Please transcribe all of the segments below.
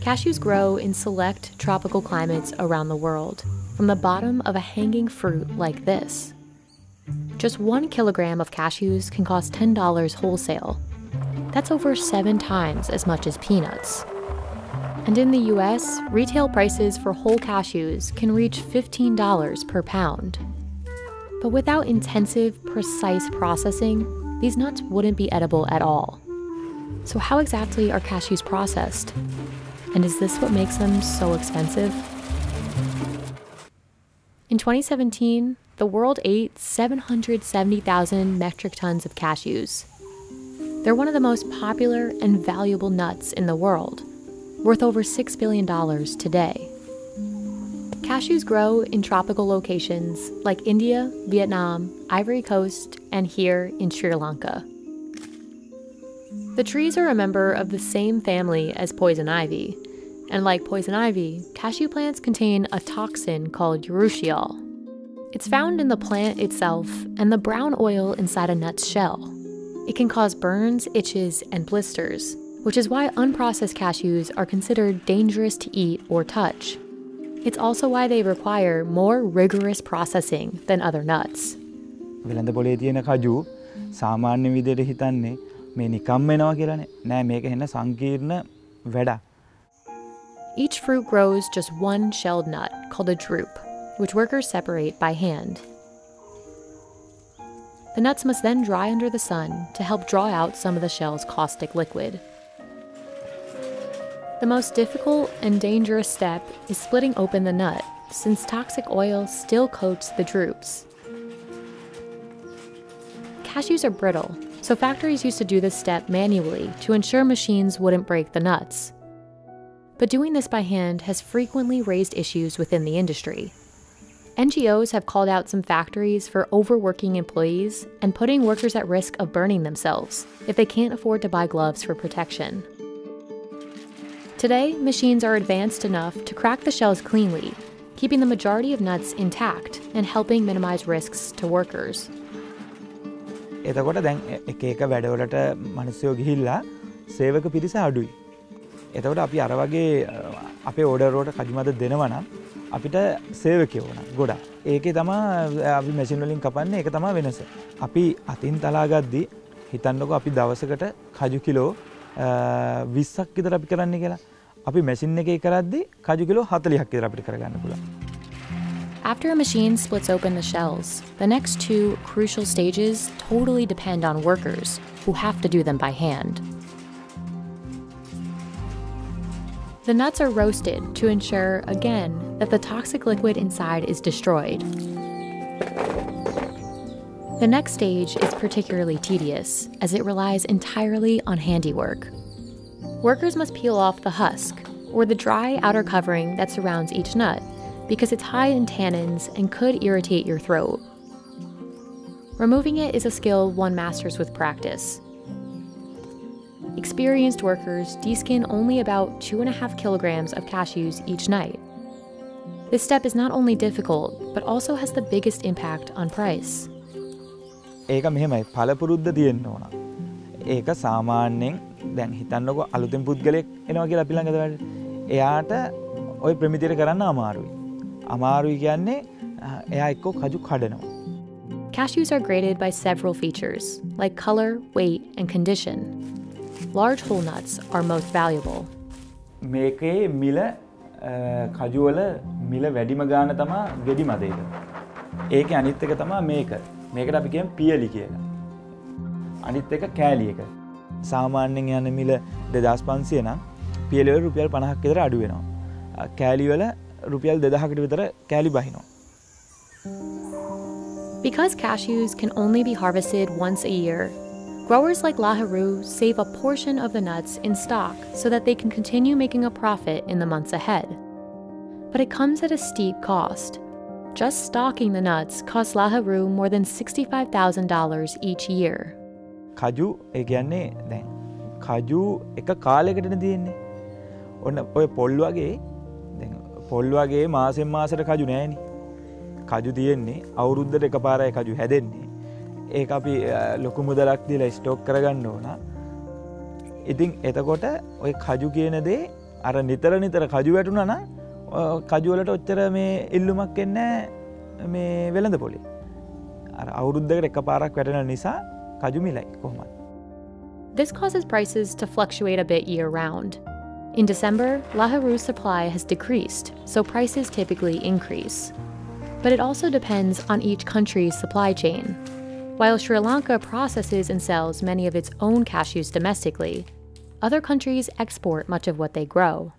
Cashews grow in select tropical climates around the world, from the bottom of a hanging fruit like this. Just 1 kilogram of cashews can cost $10 wholesale. That's over 7 times as much as peanuts. And in the US, retail prices for whole cashews can reach $15 per pound. But without intensive, precise processing, these nuts wouldn't be edible at all. So how exactly are cashews processed? And is this what makes them so expensive? In 2017, the world ate 770,000 metric tons of cashews. They're one of the most popular and valuable nuts in the world, worth over $6 billion today. Cashews grow in tropical locations like India, Vietnam, Ivory Coast, and here in Sri Lanka. The trees are a member of the same family as poison ivy, and like poison ivy, cashew plants contain a toxin called urushiol. It's found in the plant itself and the brown oil inside a nut's shell. It can cause burns, itches, and blisters, which is why unprocessed cashews are considered dangerous to eat or touch. It's also why they require more rigorous processing than other nuts. වෙළඳ පොලේ තියෙන කජු සාමාන්‍ය විදිහට හිතන්නේ මේ නිකම්ම එනවා කියලානේ. නෑ මේක හෙන්න සංකීර්ණ වැඩක්. Each fruit grows just one shelled nut called a drupe, which workers separate by hand. The nuts must then dry under the sun to help draw out some of the shell's caustic liquid. The most difficult and dangerous step is splitting open the nut, since toxic oil still coats the drupes. Cashews are brittle, so factories used to do this step manually to ensure machines wouldn't break the nuts. But doing this by hand has frequently raised issues within the industry. NGOs have called out some factories for overworking employees and putting workers at risk of burning themselves if they can't afford to buy gloves for protection. Today, machines are advanced enough to crack the shells cleanly, keeping the majority of nuts intact and helping minimize risks to workers. එතකොට දැන් එක එක වැඩවලට මිනිස්සුયો ගිහිල්ලා සේවක පිරිස අඩුයි. එතකොට අපි අර වගේ අපේ ඕඩර් වලට කජු මද දෙනවා නම් අපිට සේවකයෝ ඕන ගොඩක්. ඒකේ තමයි අපි මැෂින් වලින් කපන්නේ ඒක තමයි වෙනස. අපි අතින් තලා ගද්දි හිතන්නකෝ අපි දවසකට කජු කිලෝ 20ක් විතර අපි කරන්නේ කියලා. අපි මැෂින් එකේ කරද්දි කජු කිලෝ 40ක් විතර අපිට කරගන්න පුළුවන්. After a machine splits open the shells, the next 2 crucial stages totally depend on workers who have to do them by hand. The nuts are roasted to ensure, again, that the toxic liquid inside is destroyed. The next stage is particularly tedious, as it relies entirely on handiwork. Workers must peel off the husk, or the dry outer covering that surrounds each nut, because it's high in tannins and could irritate your throat. Removing it is a skill one masters with practice. Experienced workers deskin only about 2.5 kilograms of cashews each night. This step is not only difficult, but also has the biggest impact on price. ඒක මෙහෙමයි පළපුරුද්ද තියෙන්න ඕන. ඒක සාමාන්‍යයෙන් දැන් හිතන්නකෝ අලුතෙන් පුද්ගලෙක් එනවා කියලා අපි ළඟද වැඩ. එයාට ওই ප්‍රමිතියට කරන්න අමාරුයි. අමාරුයි කියන්නේ එයා එක්ක කජු කඩනවා. Cashews are graded by several features, like color, weight, and condition. Large whole nuts are most valuable. මේකේ මිල කජු වල මිල වැඩිම ගාන තමයි ගෙඩි මදේක. ඒකේ අනිත් එක තමයි මේක. මේකට අපි කියමු පියලි කියලා. අනිත් එක කෑලි එක. සාමාන්‍යයෙන් යන මිල 2500 නම් පියලි වල රුපියල් 50ක් විතර අඩු වෙනවා. කෑලි වල රුපියල් 2000කට විතර කෑලි බහිනවා. Because cashews can only be harvested once a year, growers like Laharu save a portion of the nuts in stock so that they can continue making a profit in the months ahead. But it comes at a steep cost. Just stocking the nuts costs Laharu more than $65,000 each year. කජු ඒ කියන්නේ දැන් කජු එක කාලයකටනේ තියෙන්නේ. ඔන්න ඔය පොල් වගේ දැන් පොල් වගේ මාසෙන් මාසෙට කජු නෑනේ. කජු තියෙන්නේ අවුරුද්දට එකපාරයි කජු හැදෙන්නේ. ඒක අපි ලොකු මුදලක් දීලා ස්ටොක් කරගන්න ඕන. ඉතින් එතකොට ඔය කජු කියන දේ අර නිතර කජු වැටුණා නම් කජු වලට ඔච්චර මේ ඉල්ලුමක් එන්නේ මේ වෙළඳ පොලේ. අර අවුරුද්දකට එකපාරක් වැටෙන නිසා කජු මිලයි කොහොමද? This causes prices to fluctuate a bit year-round. In December, Laharu's supply has decreased, so prices typically increase. But it also depends on each country's supply chain. While Sri Lanka processes and sells many of its own cashews domestically, other countries export much of what they grow.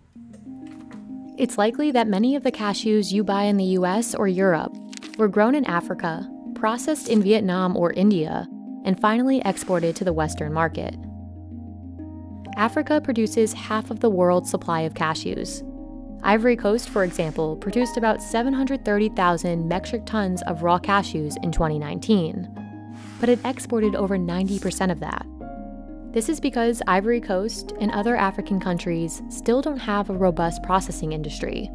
It's likely that many of the cashews you buy in the US or Europe were grown in Africa, processed in Vietnam or India, and finally exported to the Western market. Africa produces half of the world's supply of cashews. Ivory Coast, for example, produced about 730,000 metric tons of raw cashews in 2019, but it exported over 90% of that. This is because Ivory Coast and other African countries still don't have a robust processing industry.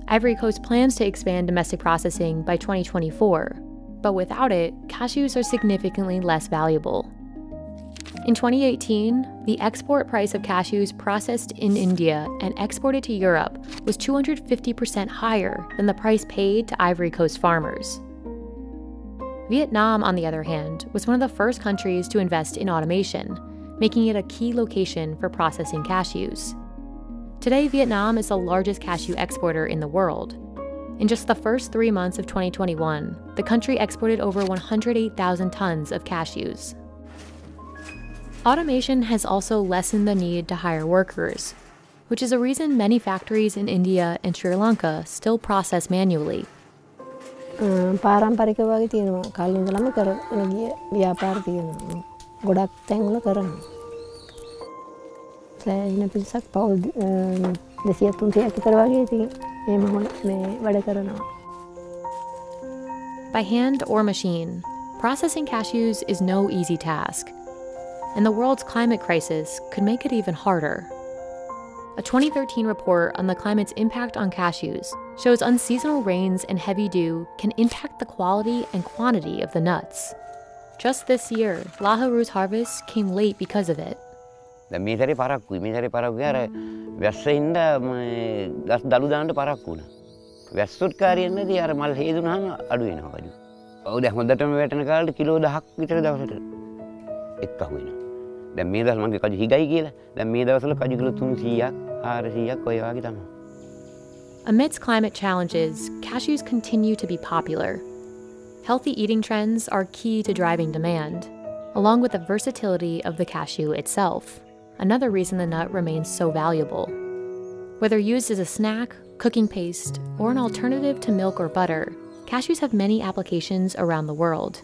Ivory Coast plans to expand domestic processing by 2024, but without it, cashews are significantly less valuable. In 2018, the export price of cashews processed in India and exported to Europe was 250% higher than the price paid to Ivory Coast farmers. Vietnam, on the other hand, was one of the first countries to invest in automation, making it a key location for processing cashews. Today, Vietnam is the largest cashew exporter in the world. In just the first 3 months of 2021, the country exported over 108,000 tons of cashews. Automation has also lessened the need to hire workers, which is a reason many factories in India and Sri Lanka still process manually. පාරම්පරික වගේ තියෙනවා. කලින් ඉඳලම කරගෙන ගිය ව්‍යාපාර තියෙනවා. ගොඩක් තැන්වල කරනවා. සෑහෙන පිරිසක් පවුල් 200-300ක් විතර වගේ ඉතින් මේ වැඩ කරනවා. By hand or machine, processing cashews is no easy task, and the world's climate crisis could make it even harder. A 2013 report on the climate's impact on cashews shows unseasonal rains and heavy dew can impact the quality and quantity of the nuts. Just this year, Laharu's harvest came late because of it. මේ සැරේ පරක්කුයි. මේ සැරේ පරක්කුයි අර වැස්සෙන්ද ගස් දළු දාන්න පරක්කු වුණා. වැස්සොත් කාරියෙන් නැති අර මල් හේදුනහම අඩු වෙනවා කඩු. ඔව් දැන් හොඳටම වැටෙන කාලේ කිලෝ 10ක් විතර දවසට එක්ක අහු වෙනවා. දැන් මේ දවස් මගේ කජු හිගයි කියලා. දැන් මේ දවස්වල කජු කිලෝ 300ක් 400ක් ඔය වගේ තමයි. Amidst climate challenges, cashews continue to be popular. Healthy eating trends are key to driving demand, along with the versatility of the cashew itself, another reason the nut remains so valuable. Whether used as a snack, cooking paste, or an alternative to milk or butter, cashews have many applications around the world.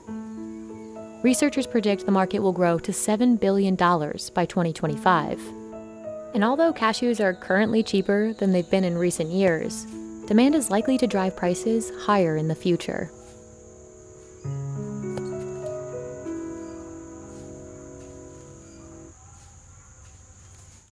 Researchers predict the market will grow to $7 billion by 2025. And although cashews are currently cheaper than they've been in recent years, demand is likely to drive prices higher in the future.